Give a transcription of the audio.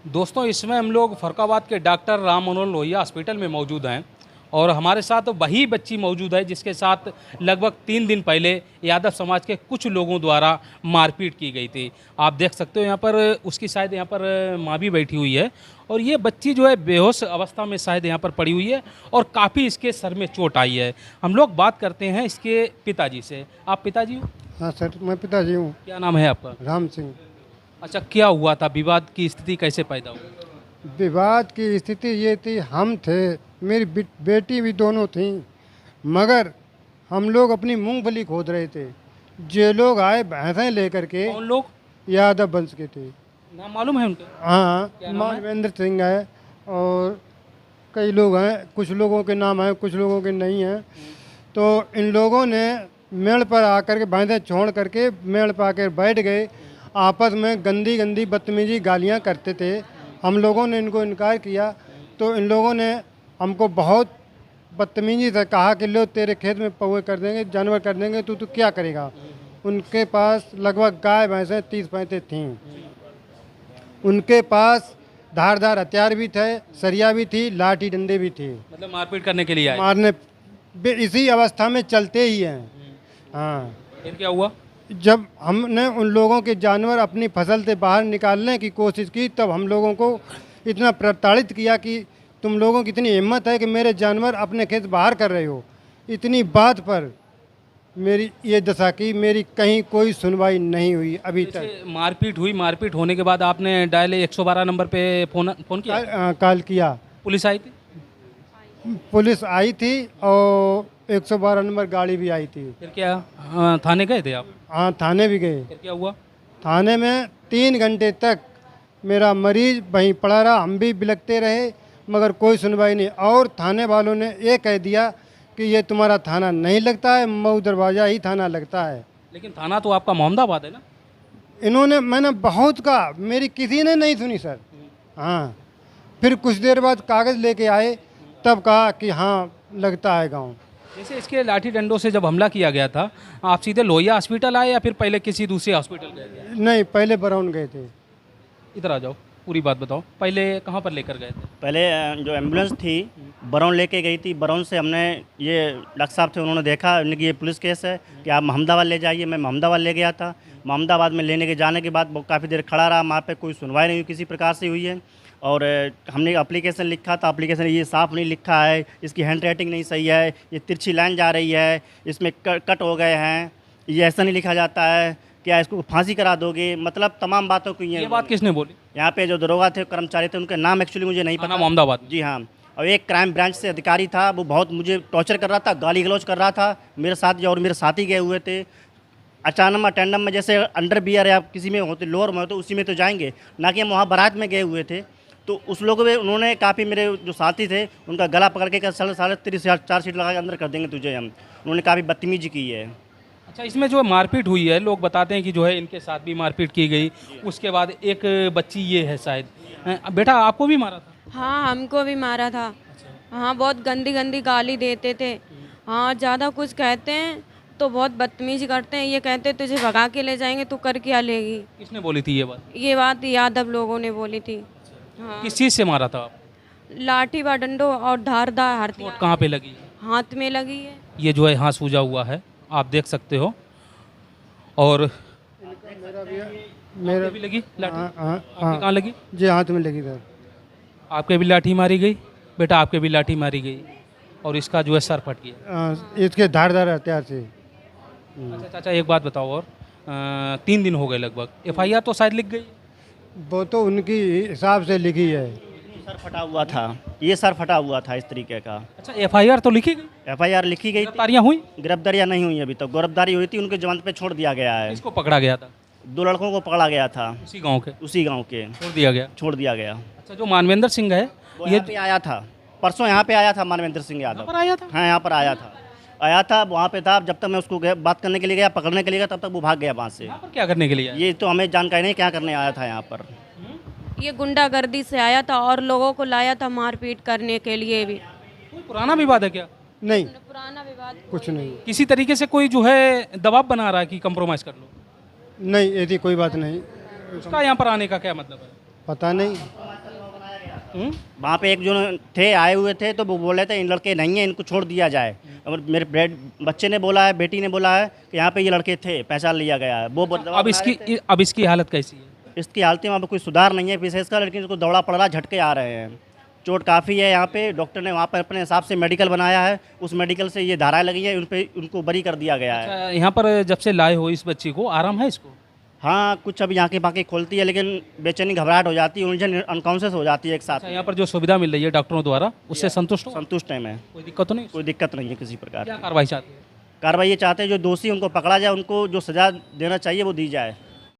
दोस्तों इसमें हम लोग फरुखाबाद के डॉक्टर राम मनोहर लोहिया हॉस्पिटल में मौजूद हैं और हमारे साथ वही बच्ची मौजूद है जिसके साथ लगभग 3 दिन पहले यादव समाज के कुछ लोगों द्वारा मारपीट की गई थी। आप देख सकते हो यहाँ पर उसकी शायद यहाँ पर माँ भी बैठी हुई है और ये बच्ची जो है बेहोश अवस्था में शायद यहाँ पर पड़ी हुई है और काफ़ी इसके सर में चोट आई है। हम लोग बात करते हैं इसके पिताजी से। आप पिताजी हो? हाँ सर, मैं पिताजी हूँ। क्या नाम है आपका? राम सिंह। अच्छा, क्या हुआ था? विवाद की स्थिति कैसे पैदा हुई? विवाद की स्थिति ये थी, हम थे, मेरी बेटी भी दोनों थीं, मगर हम लोग अपनी मूंगफली खोद रहे थे। जे लोग आए भैंसें लेकर के, कौन लोग? यादव वंश के थे। नाम मालूम है उनके? हाँ, क्या नाम है? मानवेंद्र सिंह है और कई लोग हैं, कुछ लोगों के नाम हैं, कुछ लोगों के नहीं हैं। तो इन लोगों ने मेड़ पर आकर के भैंसें छोड़ करके मेड़ पर आकर बैठ गए। आपस में गंदी गंदी बदतमीजी गालियाँ करते थे। हम लोगों ने इनको इनकार किया तो इन लोगों ने हमको बहुत बदतमीजी से कहा कि लो तेरे खेत में पौए कर देंगे, जानवर कर देंगे, तू क्या करेगा। उनके पास लगभग गाय भैंसें 30-35 थीं। उनके पास धारदार हथियार भी थे, सरिया भी थी, लाठी डंडे भी थे। मतलब मारपीट करने के लिए आए? मारने इसी अवस्था में चलते ही हैं। हाँ, फिर क्या हुआ? जब हमने उन लोगों के जानवर अपनी फसल से बाहर निकालने की कोशिश की तब हम लोगों को इतना प्रताड़ित किया कि तुम लोगों की इतनी हिम्मत है कि मेरे जानवर अपने खेत बाहर कर रहे हो। इतनी बात पर मेरी ये दशा की, मेरी कहीं कोई सुनवाई नहीं हुई अभी तक। जैसे मारपीट हुई, मारपीट होने के बाद आपने डायल 112 नंबर पे फोन किया? कॉल किया। पुलिस आई थी? पुलिस आई थी और 112 नंबर गाड़ी भी आई थी। फिर क्या थाने गए थे आप? हाँ, थाने भी गए। फिर क्या हुआ? थाने में 3 घंटे तक मेरा मरीज वहीं पड़ा रहा, हम भी बिलखते रहे मगर कोई सुनवाई नहीं। और थाने वालों ने ये कह दिया कि ये तुम्हारा थाना नहीं लगता है, मऊ दरवाज़ा ही थाना लगता है। लेकिन थाना तो आपका मोहम्मदाबाद है ना? मैंने बहुत कहा, मेरी किसी ने नहीं सुनी सर। हाँ, फिर कुछ देर बाद कागज़ लेके आए तब कहा कि हाँ लगता है गाँव। जैसे इसके लाठी डंडों से जब हमला किया गया था, आप सीधे लोहिया हॉस्पिटल आए या फिर पहले किसी दूसरे हॉस्पिटल गए थे? नहीं, पहले बरौन गए थे। इधर आ जाओ, पूरी बात बताओ। पहले कहाँ पर लेकर गए थे? पहले जो एम्बुलेंस थी बरौन लेके गई थी। बरौन से हमने, ये डॉक्टर साहब थे, उन्होंने देखा, उन्होंने कि ये पुलिस केस है कि आप मोहम्मदाबाद ले जाइए। मैं मोहम्मदाबाद ले गया था। मोहम्मदाबाद में लेने के जाने के बाद वो काफ़ी देर खड़ा रहा, वहाँ पे कोई सुनवाई नहीं हुई किसी प्रकार से हुई है। और हमने एप्लीकेशन लिखा था, एप्लीकेशन ये साफ़ नहीं लिखा है, इसकी हैंड राइटिंग नहीं सही है, ये तिरछी लाइन जा रही है, इसमें कट हो गए हैं, ये ऐसा नहीं लिखा जाता है, क्या इसको फांसी करा दोगे, मतलब तमाम बातों को ये बात किसने बोली? यहाँ पे जो दरोगा थे, कर्मचारी थे, उनके नाम एक्चुअली मुझे नहीं पता। मोहम्मदाबाद? जी हाँ। और एक क्राइम ब्रांच से अधिकारी था, वो बहुत मुझे टॉर्चर कर रहा था, गाली गलौज कर रहा था मेरे साथ। और मेरे साथी गए हुए थे। अचानक अटेंडम में जैसे अंडर बियर या किसी में होते, लोअर में होते, उसी में तो जाएंगे ना कि हम वहाँ बारात में गए हुए थे। तो उस लोगों में उन्होंने काफ़ी, मेरे जो साथी थे उनका गला पकड़ के 30 चार्जशीट लगा के अंदर कर देंगे तुझे हम। उन्होंने काफ़ी बदतमीजी की है। अच्छा, इसमें जो मारपीट हुई है, लोग बताते हैं कि जो है इनके साथ भी मारपीट की गई। उसके बाद एक बच्ची ये है शायद, बेटा आपको भी मारा था? हाँ, हमको भी मारा था। हाँ, बहुत गंदी गंदी गाली देते थे। हाँ, ज़्यादा कुछ कहते हैं तो बहुत बदतमीजी करते हैं। ये कहते तुझे भगा के ले जाएंगे, तू कर क्या लेगी। किसने बोली थी ये बात? ये बात यादव लोगों ने बोली थी। हाँ, किस चीज़ से मारा था आप? लाठी व डंडो और धारदार हथियार। चोट कहाँ पे लगी? हाथ में लगी है। ये जो है हाथ सूजा हुआ है, आप देख सकते हो। और मेरा भी लगी लाठी? हाँ, हाँ, आपके हाँ, कहाँ लगी? जी हाथ में लगी सर। आपके भी लाठी मारी गई, बेटा आपके भी लाठी मारी गई और इसका जो है सर फट गया। इसके धारदार हथियार से। अच्छा चाचा, एक बात बताओ और 3 दिन हो गए लगभग, एफआईआर तो शायद लिख गई? वो तो उनकी हिसाब से लिखी है। सर फटा हुआ था, ये सर फटा हुआ था इस तरीके का। अच्छा, एफआईआर तो लिखी गई? एफआईआर लिखी गई थी। गिरफ्तारियाँ हुई? गिरफ्तारियाँ नहीं हुई अभी तक। गिरफ्तारी हुई थी, उनके जमानत पे छोड़ दिया गया है। इसको पकड़ा गया था? 2 लड़कों को पकड़ा गया था, उसी गांव के? उसी गांव के। छोड़ दिया गया? छोड़ दिया गया। अच्छा, जो मानवेंद्र सिंह है वो ये यहाँ पे आया था, परसों यहाँ पे आया था मानवेंद्र सिंह यादव। पर आया था? हाँ, यहाँ पर आया था, वहाँ पे था। जब तक मैं उसको बात करने के लिए गया, पकड़ने के लिए गया, तब तक वो भाग गया वहाँ से। यहाँ पर क्या करने के लिए आया? ये तो हमें जानकारी नहीं क्या करने आया था यहाँ पर। ये गुंडागर्दी से आया था और लोगों को लाया था मारपीट करने के लिए भी। कोई पुराना विवाद है क्या? नहीं, पुराना विवाद कुछ नहीं। किसी तरीके से कोई जो है दबाव बना रहा है कि कंप्रोमाइज़ कर लो? नहीं, ऐसी कोई बात नहीं। उसका यहाँ पर आने का क्या मतलब है? पता नहीं। वहाँ पे एक जो थे आए हुए थे तो वो बोले थे इन लड़के नहीं हैं, इनको छोड़ दिया जाए। और मेरे बच्चे ने बोला है, बेटी ने बोला है कि यहाँ पे ये लड़के थे, पहचान लिया गया है। वो अब इसकी हालत कैसी है? इसकी हालत में वहाँ पर कोई सुधार नहीं है विशेषकर, लेकिन इसको दौड़ा पड़ रहा, झटके आ रहे हैं, चोट काफ़ी है। यहाँ पे डॉक्टर ने वहाँ पर अपने हिसाब से मेडिकल बनाया है, उस मेडिकल से ये धाराएं लगी हैं, उनको बरी कर दिया गया है। अच्छा, यहाँ पर जब से लाए हो इस बच्ची को, आराम है इसको? हाँ, कुछ अभी आँखें बाँखें खोलती है, लेकिन बेचैनी घबराहट हो जाती है, उलझन अनकॉन्शियस हो जाती है एक साथ। अच्छा, यहाँ पर जो सुविधा मिल रही है डॉक्टरों द्वारा उससे संतुष्ट हो? संतुष्ट है मैं, कोई दिक्कत तो नहीं? कोई दिक्कत नहीं है किसी प्रकार क्या की। कार्रवाई चाहते हैं? कार्रवाई ये चाहते हैं जो दोषी उनको पकड़ा जाए, उनको जो सज़ा देना चाहिए वो दी जाए।